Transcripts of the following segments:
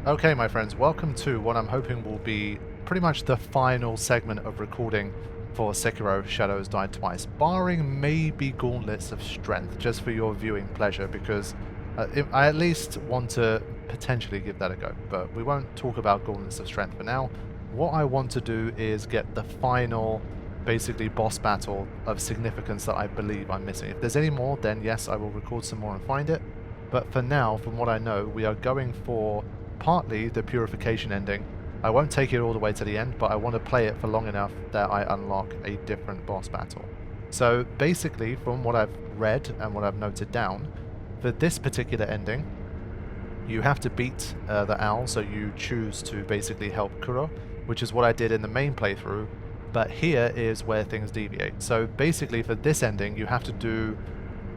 Okay, my friends, welcome to what I'm hoping will be pretty much the final segment of recording for Sekiro Shadows Die Twice, barring maybe Gauntlets of Strength, just for your viewing pleasure, because I at least want to potentially give that a go, but we won't talk about Gauntlets of Strength for now. What I want to do is get the final, basically, boss battle of significance that I believe I'm missing. If there's any more, then yes, I will record some more and find it, but for now, from what I know, we are going for partly the purification ending. I won't take it all the way to the end, but I want to play it for long enough that I unlock a different boss battle. So basically, from what I've read and what I've noted down, for this particular ending, you have to beat the owl, so you choose to basically help Kuro, which is what I did in the main playthrough, but here is where things deviate. So basically, for this ending, you have to do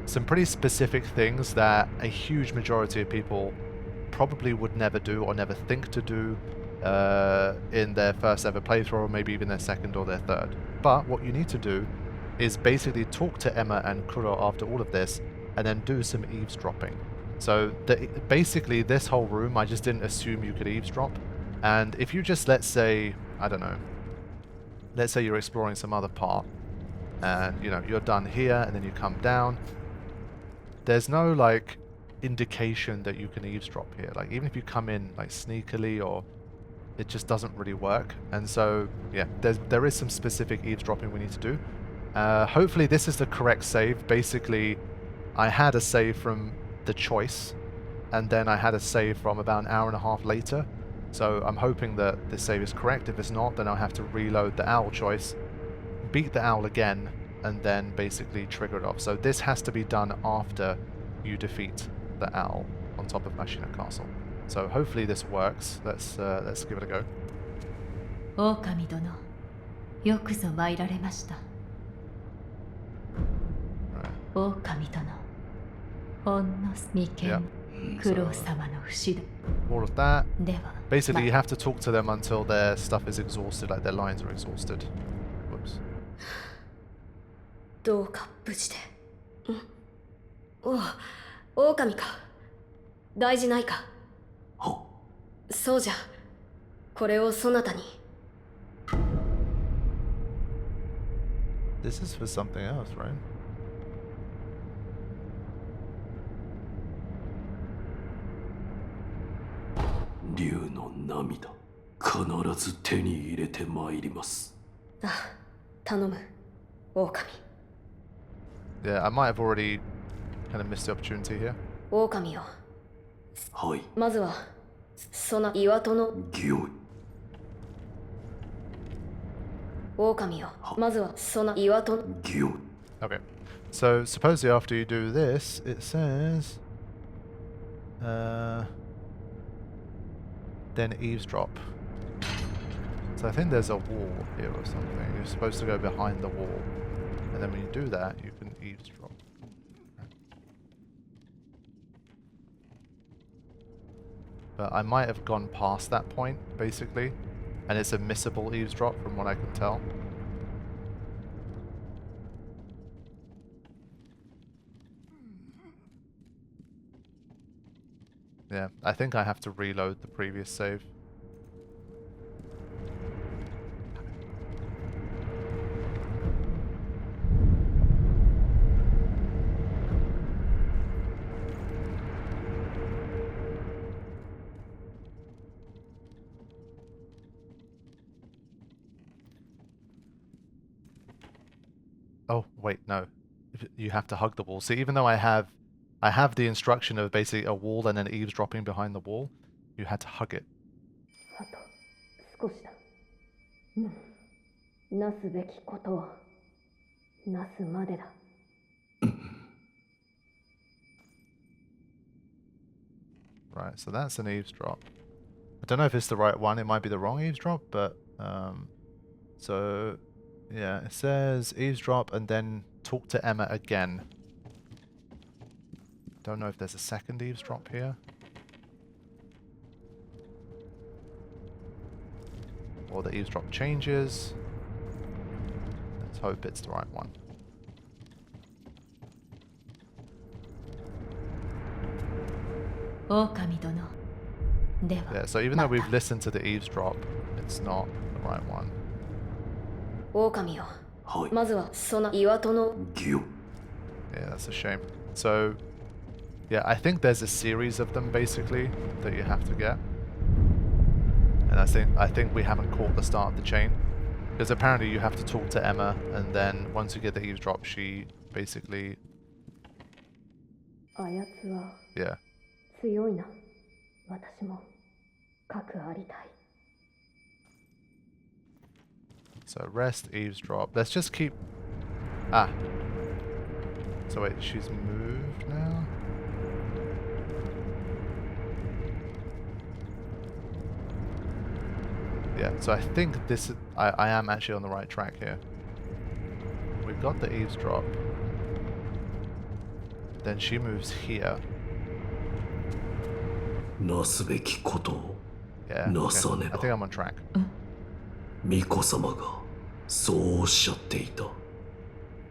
some pretty specific things that a huge majority of people probably would never do or never think to do in their first ever playthrough, or maybe even their second or their third. But what you need to do is basically talk to Emma and Kuro after all of this, and then do some eavesdropping. So basically this whole room, I just didn't assume you could eavesdrop. And if you just, let's say, I don't know, let's say you're exploring some other part, and you know, you're done here, and then you come down, there's no like indication that you can eavesdrop here. Like, even if you come in like sneakily, or it just doesn't really work. And so yeah, there is some specific eavesdropping we need to do. Hopefully this is the correct save. Basically, I had a save from the choice, and then I had a save from about an hour and a half later. So I'm hoping that this save is correct. If it's not, then I'll have to reload the owl choice, beat the owl again, and then basically trigger it off. So this has to be done after you defeat the owl on top of Mashina Castle. So hopefully this works. Let's give it a go. 狼殿、よくぞ参られました。狼殿、ほんの眉間、九郎様の不死で。 All of that. では、 Basically, you have to talk to them until their stuff is exhausted, like their lines are exhausted. Whoops. どうか無事で。お、狼か。大事ないか。そうじゃ。これをそなたに。This is for something else, right? 竜の涙、必ず手に入れてまいります。あ、頼む、狼。Yeah, I might have already kind of missed the opportunity here. 狼よ。はい。まずは、その岩戸の。御意。狼よ。まずは、その岩戸の。御意。 Okay. So supposedly after you do this, it says, then eavesdrop. So I think there's a wall here or something. You're supposed to go behind the wall, and then when you do that, you can eavesdrop. But I might have gone past that point, basically, and it's a missable eavesdrop from what I can tell. Yeah, I think I have to reload the previous save. Oh, wait, no. You have to hug the wall. See, even though I have the instruction of basically a wall and then eavesdropping behind the wall, you had to hug it. あと少しだ。なすべきことをなすまでだ。Right, so that's an eavesdrop. I don't know if it's the right one. It might be the wrong eavesdrop, but so yeah, it says eavesdrop and then talk to Emma again. Don't know if there's a second eavesdrop here. Or the eavesdrop changes. Let's hope it's the right one. 狼殿、Yeah, so even though we've listened to the eavesdrop, it's not the right one. 狼よ。はい。まずはその岩戸のギオ。 Yeah, that's a shame. So, yeah, I think there's a series of them basically that you have to get. And I think we haven't caught the start of the chain. Because apparently you have to talk to Emma, and then once you get the eavesdrop, she basically... あやつは Yeah. 強いな。私も核ありたい。So rest, eavesdrop. Let's just keep... Ah. So wait, she's moved now? Yeah, so I think this is... I am actually on the right track here. We've got the eavesdrop. Then she moves here. なすべきことを Yeah, なさ okay. ね I ば。 think I'm on track. 巫女様がそうおっしゃっていた。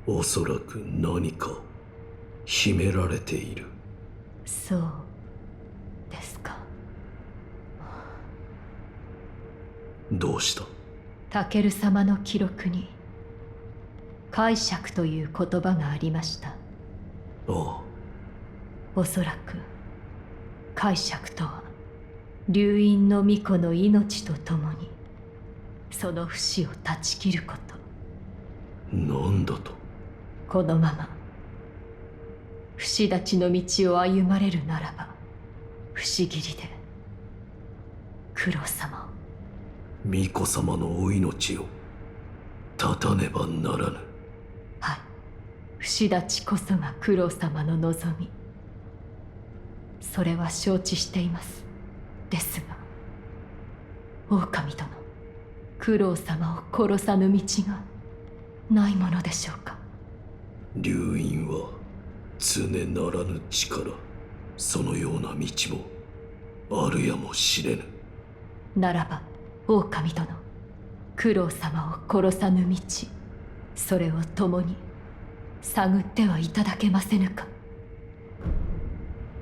おそらく何か秘められている。そうですか。どうした？タケル様の記録に解釈という言葉がありました。ああ、おそらく解釈とは流院の巫女の命とともにその不死を断ち切ること。なんだと？このまま不死立ちの道を歩まれるならば不思議りで九郎様を。巫女様のお命を絶たねばならぬ。はい、不死立ちこそが九郎様の望み。それは承知しています。ですが狼殿、九郎様を殺さぬ道がないものでしょうか。流院は常ならぬ力、そのような道もあるやもしれぬ。ならば狼殿、九郎様を殺さぬ道、それを共に探ってはいただけませぬか。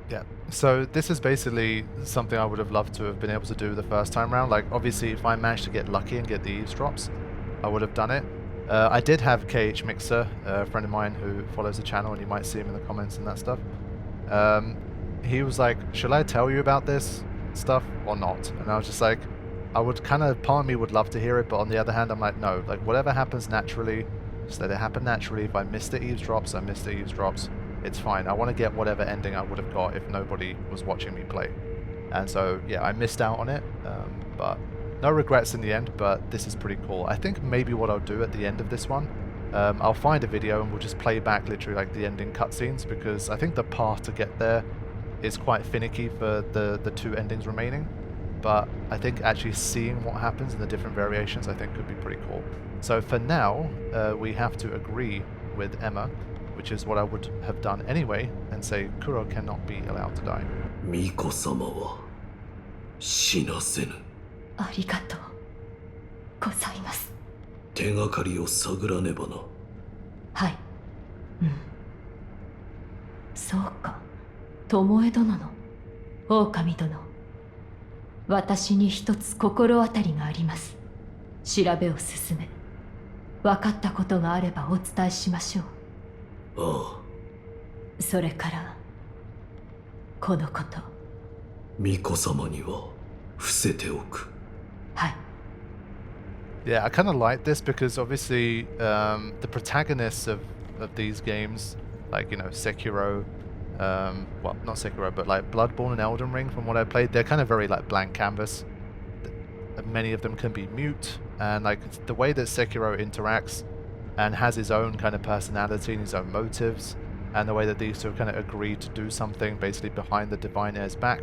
Yeah, so this is basically something I would have loved to have been able to do the first time round. Like, obviously, if I managed to get lucky and get the eavesdrops, I would have done it. I did have KH Mixer, a friend of mine who follows the channel, and you might see him in the comments and that stuff. He was like, should I tell you about this stuff or not? And I was just like, I would kind of, part of me would love to hear it, but on the other hand, I'm like, no, like whatever happens naturally, just let it happen naturally. If I miss the eavesdrops, I miss the eavesdrops. It's fine. I want to get whatever ending I would have got if nobody was watching me play. And so, yeah, I missed out on it, but no regrets in the end, but this is pretty cool. I think maybe what I'll do at the end of this one, I'll find a video and we'll just play back literally like the ending cutscenes, because I think the path to get there is quite finicky for the two endings remaining. But I think actually seeing what happens in the different variations I think could be pretty cool. So for now, we have to agree with Emma, which is what I would have done anyway, and say Kuro cannot be allowed to die. 巫女様は死なせぬ。ありがとうございます。手がかりを探らねばな。はい。うん。そうか。巴殿の狼殿。私に一つ心当たりがあります。調べを進め、分かったことがあればお伝えしましょう。ああ。それからこのこと。巫女様には伏せておく。はい。Yeah, I kind of like this because obviously the protagonists of these games, like, you know, Sekiro, well, not Sekiro, but like Bloodborne and Elden Ring, from what I played, they're kind of very like blank canvas. Many of them can be mute, and like the way that Sekiro interacts and has his own kind of personality and his own motives, and the way that these two kind of agreed to do something basically behind the Divine Heir's back,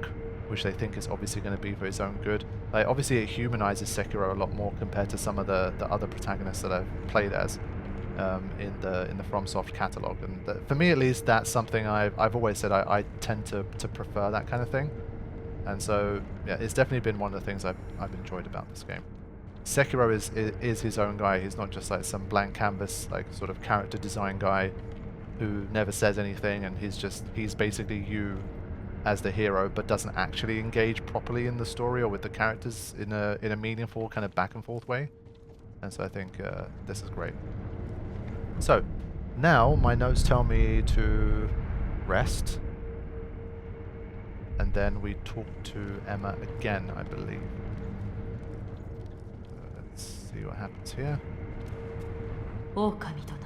which they think is obviously going to be for his own good. Like, obviously it humanizes Sekiro a lot more compared to some of the other protagonists that I've played as in the Fromsoft catalogue. And for me at least, that's something I've always said I tend to prefer that kind of thing. And so yeah, it's definitely been one of the things I've enjoyed about this game. Sekiro is his own guy. He's not just like some blank canvas like sort of character design guy who never says anything, and he's basically you as the hero, but doesn't actually engage properly in the story or with the characters in a meaningful kind of back and forth way. And so I think this is great. So now my notes tell me to rest, and then we talk to Emma again, I believe. Let's see what happens here. 狼殿、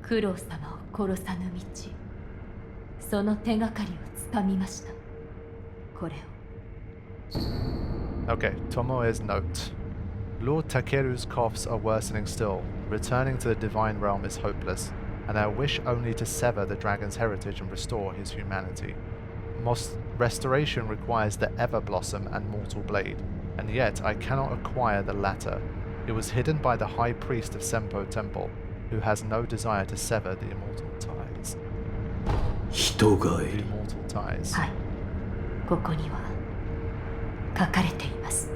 九郎様を殺さぬ道、その手がかりをつかみました。これを。Okay, Tomoe's note. Lord Takeru's coughs are worsening still. Returning to the divine realm is hopeless, and I wish only to sever the dragon's heritage and restore his humanity. Restoration requires the Ever Blossom and Mortal Blade, and yet I cannot acquire the latter. It was hidden by the High Priest of Senpo Temple, who has no desire to sever the immortal ties. The immortal ties. はい、ここには書かれています。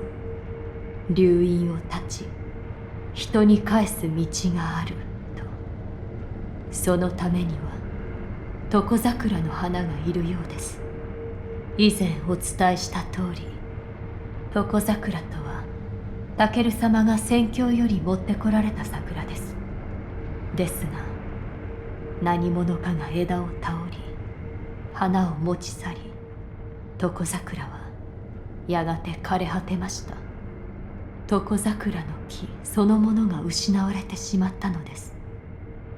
流飲を断ち、人に返す道があると。そのためには床桜の花がいるようです。以前お伝えした通り、床桜とはタケル様が戦況より持ってこられた桜です。ですが、何者かが枝を倒り、花を持ち去り、床桜はやがて枯れ果てました。床桜の木そのものが失われてしまったのです。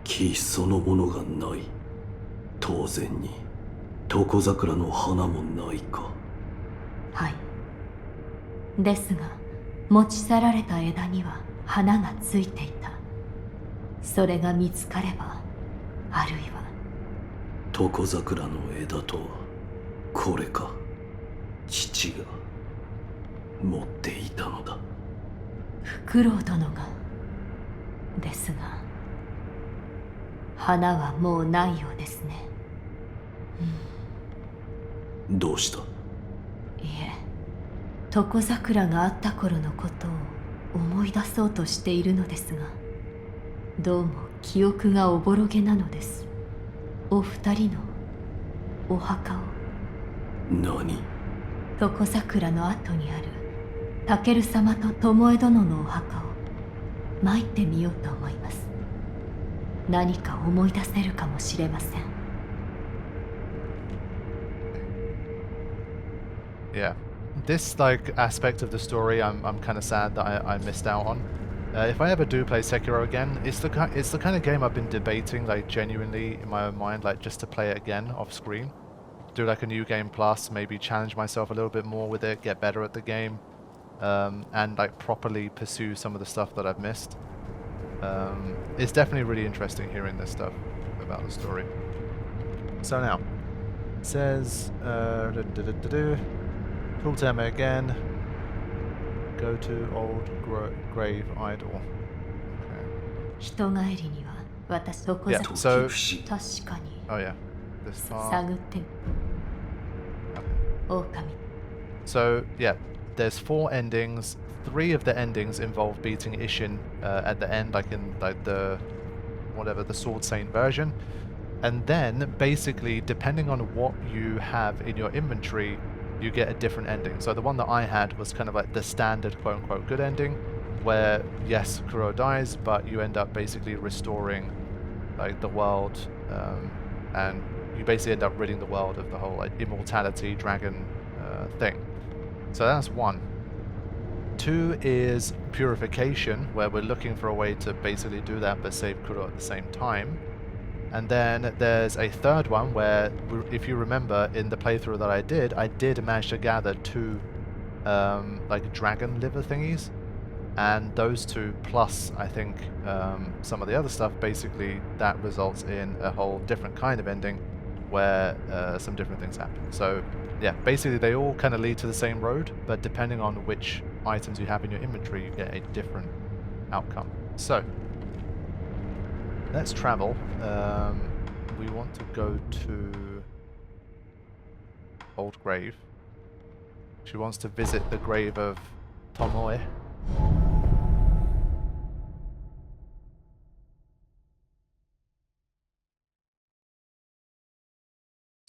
木そのものがない。当然に床桜の花もないか。はい。ですが、持ち去られた枝には花がついていた。それが見つかれば、あるいは床桜の枝とはこれか。父が持っていたのだ。フクロウ殿が。ですが、花はもうないようですね。どうした？いえ、床桜があった頃のことを思い出そうとしているのですが、どうも記憶がおぼろげなのです。お二人のお墓を。何？床桜の後にあるタケル様と巴殿のお墓を参ってみようと思います。何か思い出せるかもしれません。Yeah, this like aspect of the story, I'm kind of sad that I missed out on. If I ever do play Sekiro again, it's the kind of game I've been debating, like genuinely in my own mind, like just to play it again off screen, do like a new game plus, maybe challenge myself a little bit more with it, get better at the game, and like properly pursue some of the stuff that I've missed. It's definitely really interesting hearing this stuff about the story. So now, it says, talk to Emma again. Go to old grave idol. Okay. 人帰りには私床 Yeah, 桜 so 確かに oh yeah, this part. 探ってみ Okay. 狼 So yeah, there's 4 endings. 3 of the endings involve beating Ishin at the end, like in like the Sword Saint version. And then basically, depending on what you have in your inventory, you get a different ending. So the one that I had was kind of like the standard quote-unquote good ending, where yes, Kuro dies, but you end up basically restoring like the world, and you basically end up ridding the world of the whole like immortality dragon thing. So that's 1. 2 is purification, where we're looking for a way to basically do that but save Kuro at the same time. And then there's a 3rd one where, if you remember, in the playthrough that I did manage to gather 2 like dragon liver thingies, and those 2 plus I think some of the other stuff, basically that results in a whole different kind of ending where some different things happen. So yeah, basically they all kind of lead to the same road, but depending on which items you have in your inventory, you get a different outcome. So let's travel. We want to go to Old Grave. She wants to visit the grave of Tomoe.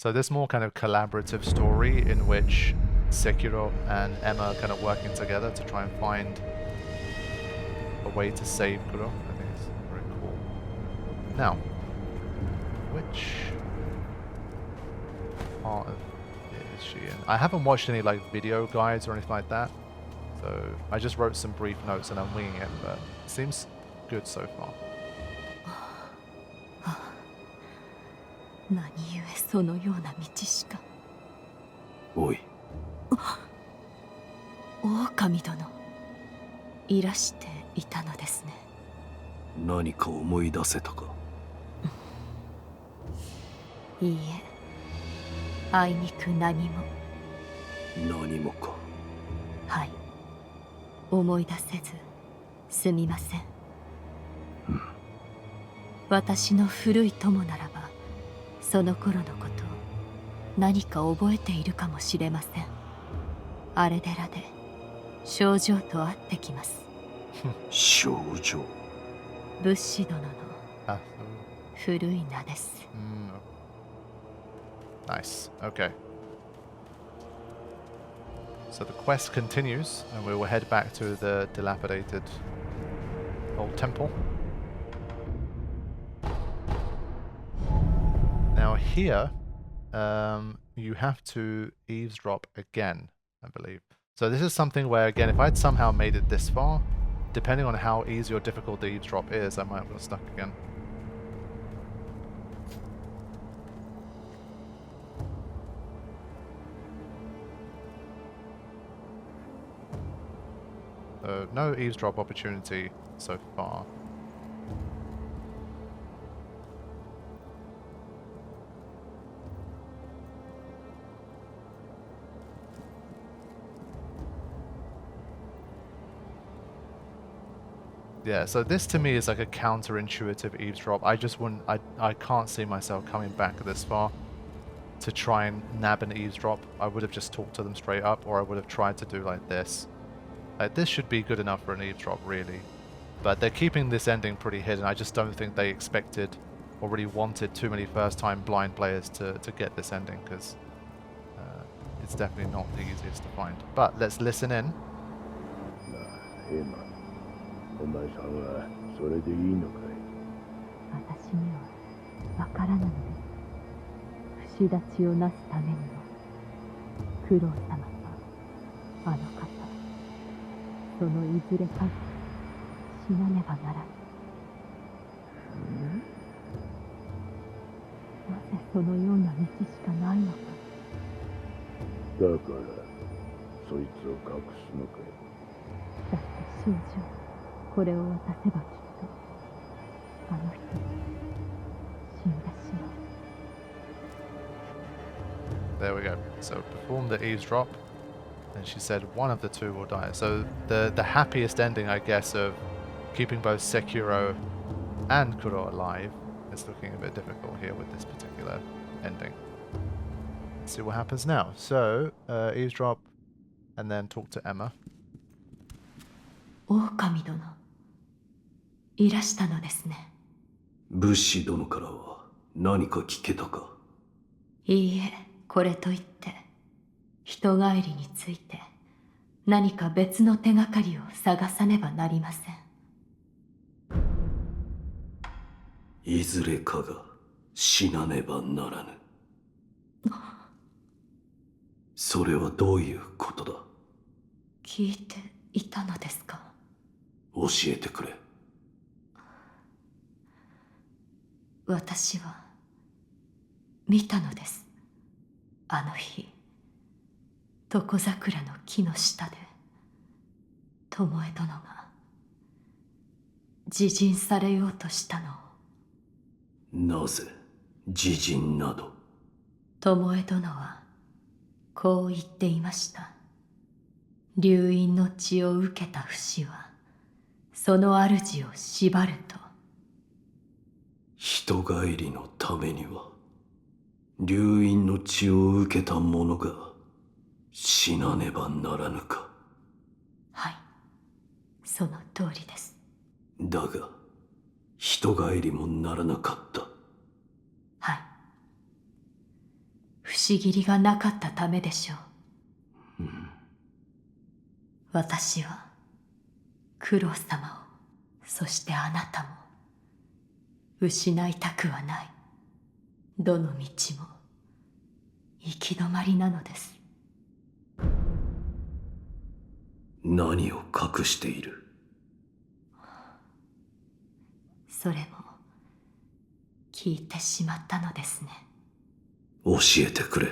So this more kind of collaborative story in which Sekiro and Emma are kind of working together to try and find a way to save Kuro. I think it's very cool. Now, which part of it is she in? I haven't watched any like video guides or anything like that, so I just wrote some brief notes and I'm winging it, but it seems good so far. 何故そのような道しか。おい、狼殿、いらしていたのですね。何か思い出せたか。いいえ、あいにく何も。何もか。はい、思い出せずすみません。私の古い友ならばその頃のことを何か覚えているかもしれません。あれ寺で症状と会ってきます。症状。仏師殿のAh, 古い名です。nice. Okay. So the quest continues, and we will head back to the dilapidated old temple. Now here, you have to eavesdrop again, I believe. So this is something where, again, if I'd somehow made it this far, depending on how easy or difficult the eavesdrop is, I might have got stuck again. So no eavesdrop opportunity so far. Yeah, so this to me is like a counterintuitive eavesdrop. I just wouldn't, I can't see myself coming back this far to try and nab an eavesdrop. I would have just talked to them straight up, or I would have tried to do like this. Like this should be good enough for an eavesdrop, really. But they're keeping this ending pretty hidden. I just don't think they expected or really wanted too many first-time blind players to get this ending, because it's definitely not the easiest to find. But let's listen in. お前さんはそれでいいのかい。私にはわからないのです。不死立ちをなすためには九郎様とあの方、そのいずれかが死なねばならぬ。なぜそのような道しかないのか。だからそいつを隠すのかい。だって少女、これを渡せばきっとあの人死んでしまう。 There we go. So perform the eavesdrop, and she said one of the two will die. So the happiest ending, I guess, of keeping both Sekiro and Kuro alive is looking a bit difficult here with this particular ending. Let's see what happens now. So eavesdrop, and then talk to Emma. 狼殿、いらしたのですね。武士殿からは何か聞けたか。いいえ、これといって人帰りについて何か別の手がかりを探さねばなりません。いずれかが死なねばならぬ。それはどういうことだ。聞いていたのですか。教えてくれ。私は見たのです。あの日、床桜の木の下で巴殿が自尽されようとしたのを。なぜ自尽など。巴殿はこう言っていました。流因の血を受けた不死はその主を縛ると。人帰りのためには流因の血を受けた者が死なねばならぬか。はい、その通りです。だが人帰りもならなかった。はい。しぎりがなかったためでしょう。私はクロス様を、そしてあなたも失いたくはない。どの道も行き止まりなのです。何を隠している？それも聞いてしまったのですね。教えてくれ。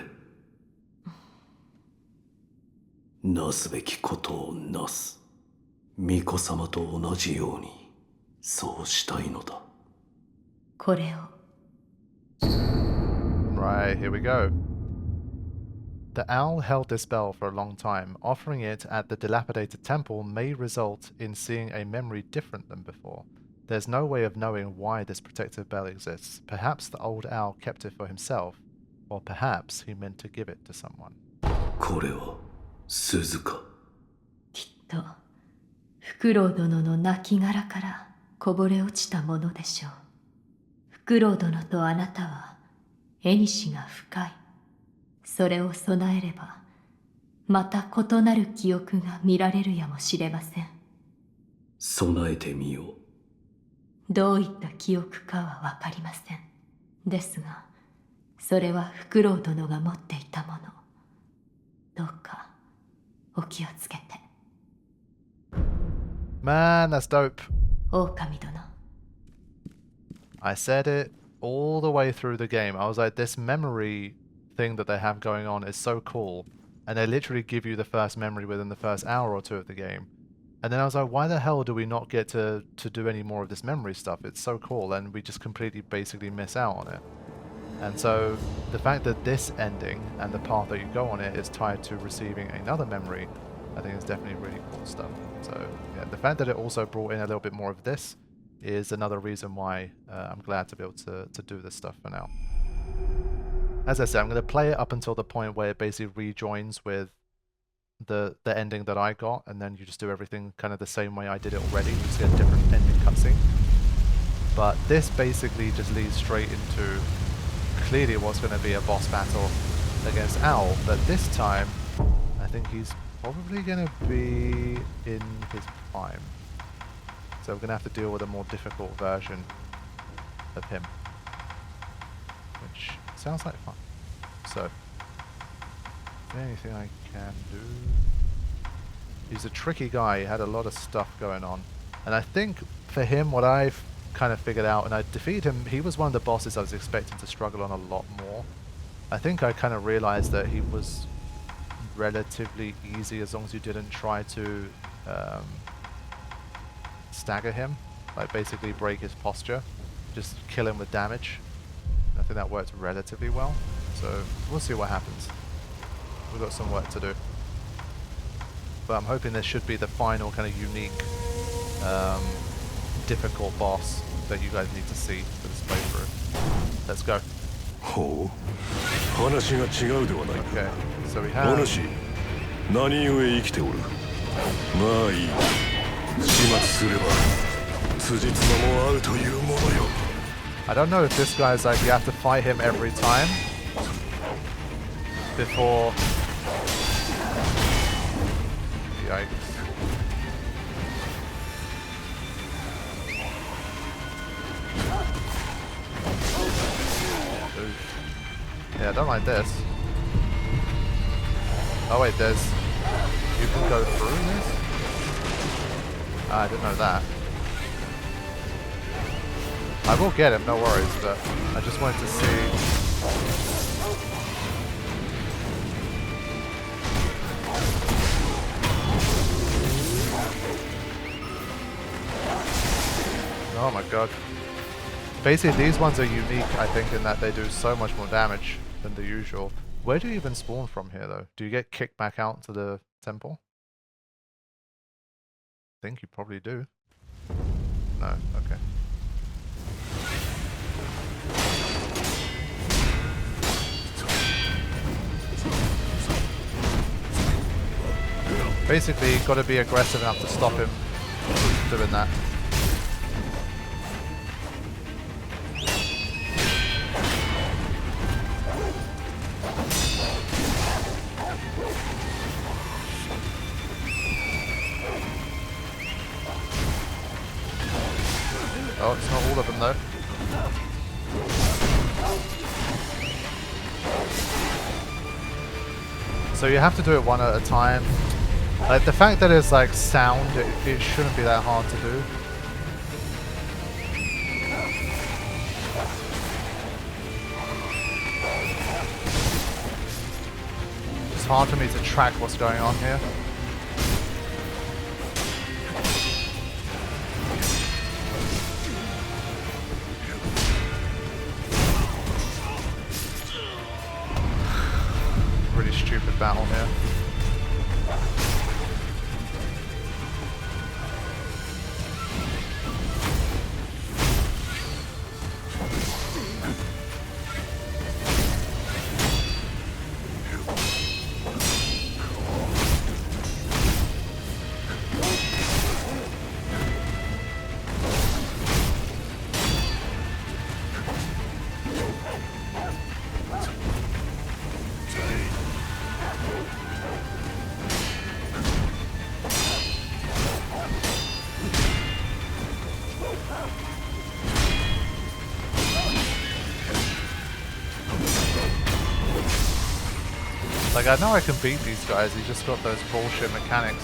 なすべきことをなす。巫女様と同じようにそうしたいのだ。これを。Right, here we go. The owl held this bell for a long time. Offering it at the dilapidated temple may result in seeing a memory different than before. There's no way of knowing why this protective bell exists. Perhaps the old owl kept it for himself, or perhaps he meant to give it to someone. これは鈴か？きっとフクロウ殿の亡骸からこぼれ落ちたものでしょう。フクロウ殿とあなたは縁が深い。それを備えればまた異なる記憶が見られるやもしれません。備えてみよう。どういった記憶かはわかりません。ですがそれはフクロウ殿が持っていたもの。どうかお気をつけて。Man, that's dope. 狼殿。I said it all the way through the game. I was like, this memory thing that they have going on is so cool. And they literally give you the first memory within the first hour or two of the game. And then I was like, why the hell do we not get to do any more of this memory stuff? It's so cool, and we just completely basically miss out on it. And so the fact that this ending and the path that you go on it is tied to receiving another memory, I think is definitely really cool stuff. So yeah, the fact that it also brought in a little bit more of this is another reason why I'm glad to be able to do this stuff for now. As I said, I'm going to play it up until the point where it basically rejoins with the ending that I got, and then you just do everything kind of the same way I did it already. You just get a different ending cutscene. But this basically just leads straight into clearly what's going to be a boss battle against Owl, but this time I think he's probably going to be in his prime. So we're going to have to deal with a more difficult version of him, which sounds like fun. So, is there anything I can do? He's a tricky guy. He had a lot of stuff going on, and I think for him, what I've kind of figured out, and I defeated him, he was one of the bosses I was expecting to struggle on a lot more. I think I kind of realized that he was relatively easy as long as you didn't try to stagger him, like basically break his posture, just kill him with damage. I think that worked relatively well, so we'll see what happens. We've got some work to do, but I'm hoping this should be the final kind of unique difficult boss that you guys need to see for this playthrough. Let's go. Okay, so we have... I don't know if this guy's like, you have to fight him every time before... Yikes. Yeah, I don't like this. Oh wait, there's... You can go through this? Ah, I didn't know that. I will get him, no worries, but I just wanted to see... Oh my god. Basically, these ones are unique, I think, in that they do so much more damage than the usual. Where do you even spawn from here, though? Do you get kicked back out to the temple? I think you probably do. No? Okay. Basically, you've got to be aggressive enough to stop him doing that. Oh, it's not all of them though. So you have to do it one at a time. Like the fact that it's like sound, it shouldn't be that hard to do. It's hard for me to track what's going on here. Really stupid battle here. Like, I know I can beat these guys, he's just got those bullshit mechanics.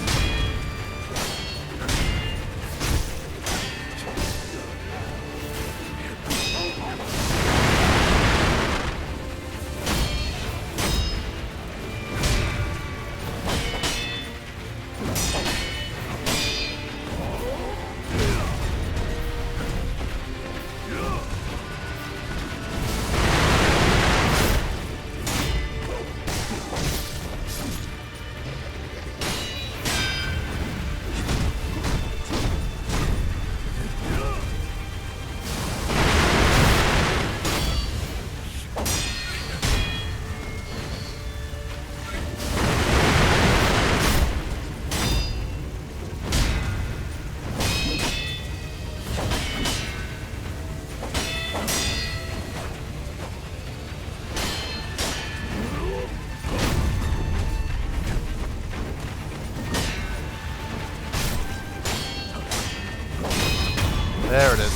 There it is.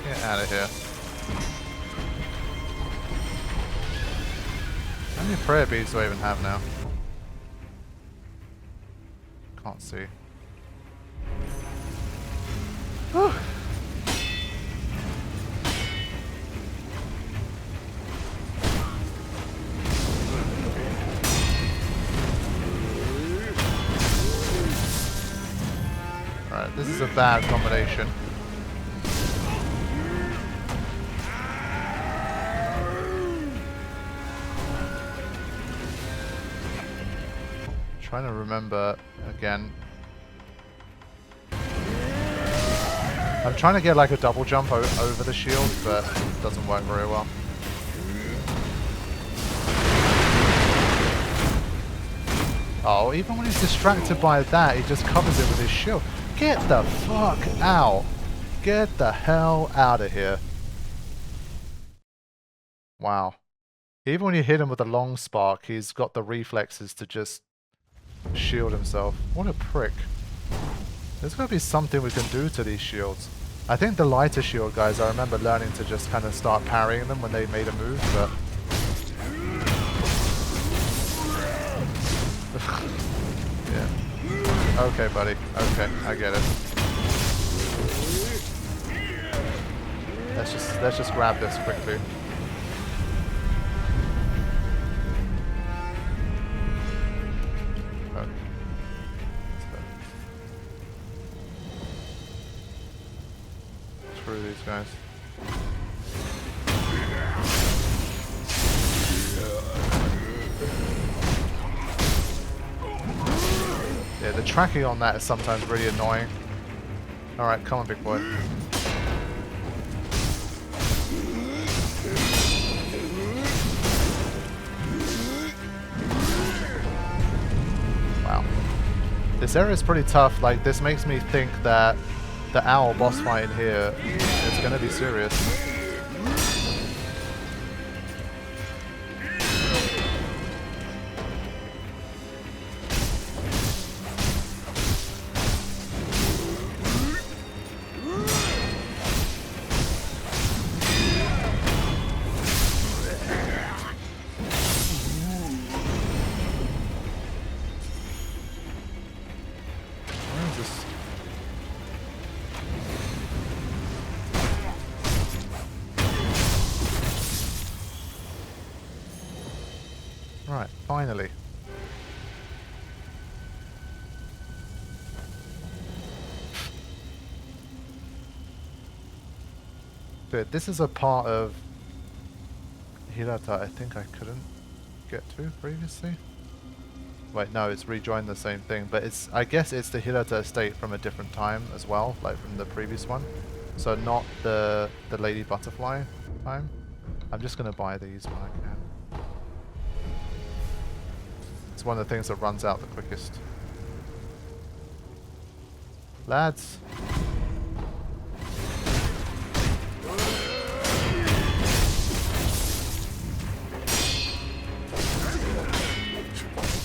Get out of here. How many prayer beads do I even have now? Can't see. Whew. This is a bad combination. Trying to remember again. I'm trying to get like a double jump over the shield, but it doesn't work very well. Oh, even when he's distracted by that, he just covers it with his shield. Get the fuck out. Get the hell out of here. Wow. Even when you hit him with a long spark, he's got the reflexes to just shield himself. What a prick. There's got to be something we can do to these shields. I think the lighter shield guys, I remember learning to just kind of start parrying them when they made a move, but... yeah. Okay, buddy. Okay, I get it. Let's just grab this quickly. Okay. Screw these guys. Yeah, the tracking on that is sometimes really annoying. Alright, come on, big boy. Wow. This area is pretty tough. Like, this makes me think that the owl boss fight in here is going to be serious. Finally. Good. This is a part of Hirata I think I couldn't get to previously. Wait, no, it's rejoined the same thing, but it's, I guess it's the Hirata estate from a different time as well, like from the previous one. So not the Lady Butterfly time. I'm just gonna buy these when I can. It's one of the things that runs out the quickest. Lads!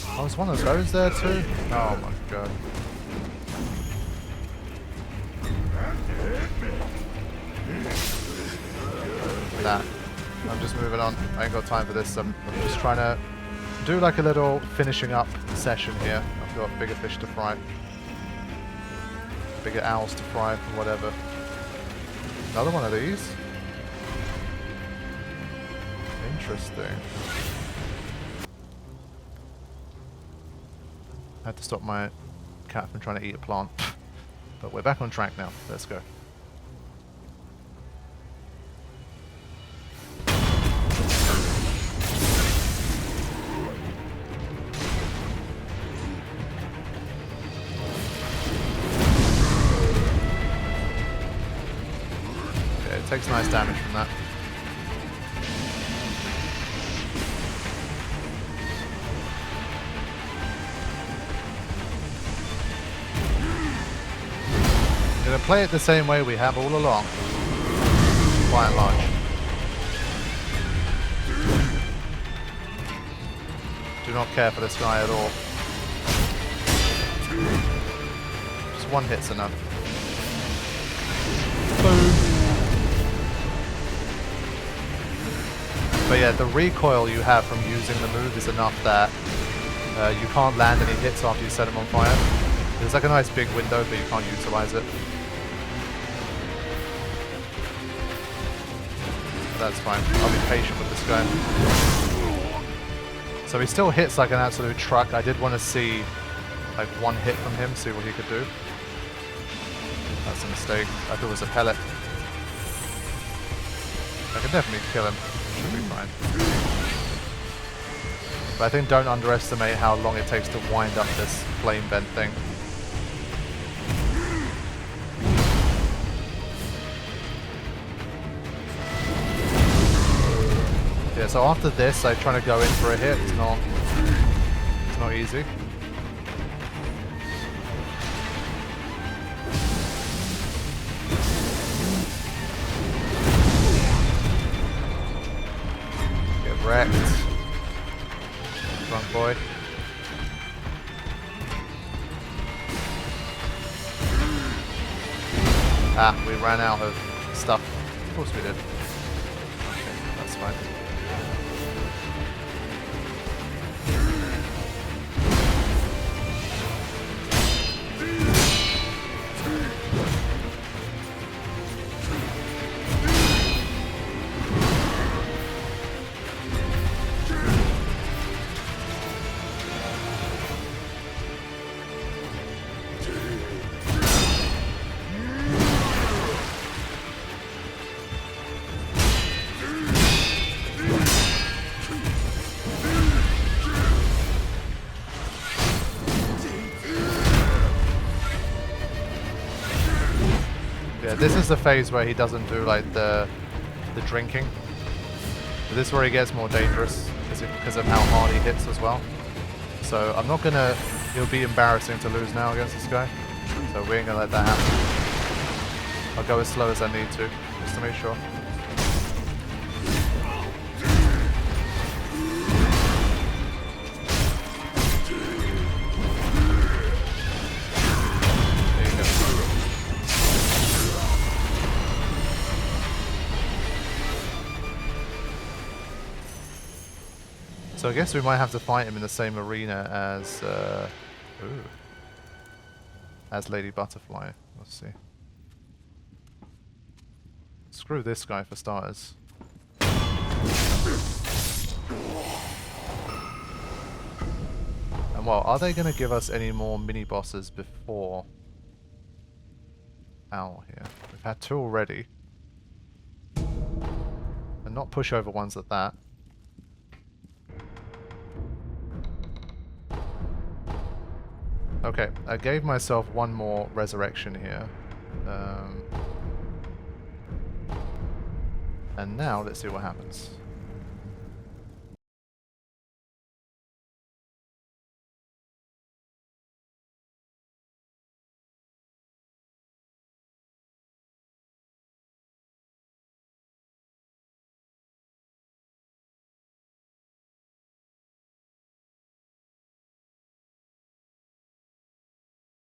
Oh, there's one of those there too? Oh my god. Nah. I'm just moving on. I ain't got time for this. I'm just trying to do like a little finishing up session here. I've got bigger fish to fry. Bigger owls to fry, or whatever. Another one of these? Interesting. I had to stop my cat from trying to eat a plant. But we're back on track now. Let's go. Okay, it takes nice damage from that. Gonna play it the same way we have all along, by and large. Do not care for this guy at all. Just one hit's enough. Boom. But yeah, the recoil you have from using the move is enough that you can't land any hits after you set him on fire. There's like a nice big window, but you can't utilize it. That's fine. I'll be patient with this guy. So he still hits like an absolute truck. I did want to see like one hit from him, see what he could do. That's a mistake. I thought it was a pellet. I can definitely kill him. Should be fine. But I think don't underestimate how long it takes to wind up this flame vent thing. Yeah, so after this, I try to go in for a hit. It's not easy. Get wrecked, drunk boy. Ah, we ran out of stuff. Of course we did. Okay, that's fine. This is the phase where he doesn't do like the drinking. But this is where he gets more dangerous because of how hard he hits as well. So I'm not gonna. It'll be embarrassing to lose now against this guy. So we ain't gonna let that happen. I'll go as slow as I need to, just to make sure. So I guess we might have to fight him in the same arena as Lady Butterfly. Let's see. Screw this guy for starters. Well, are they going to give us any more mini-bosses before Owl here? We've had 2 already. And not pushover ones at that. Okay, I gave myself 1 more resurrection here. And now, let's see what happens.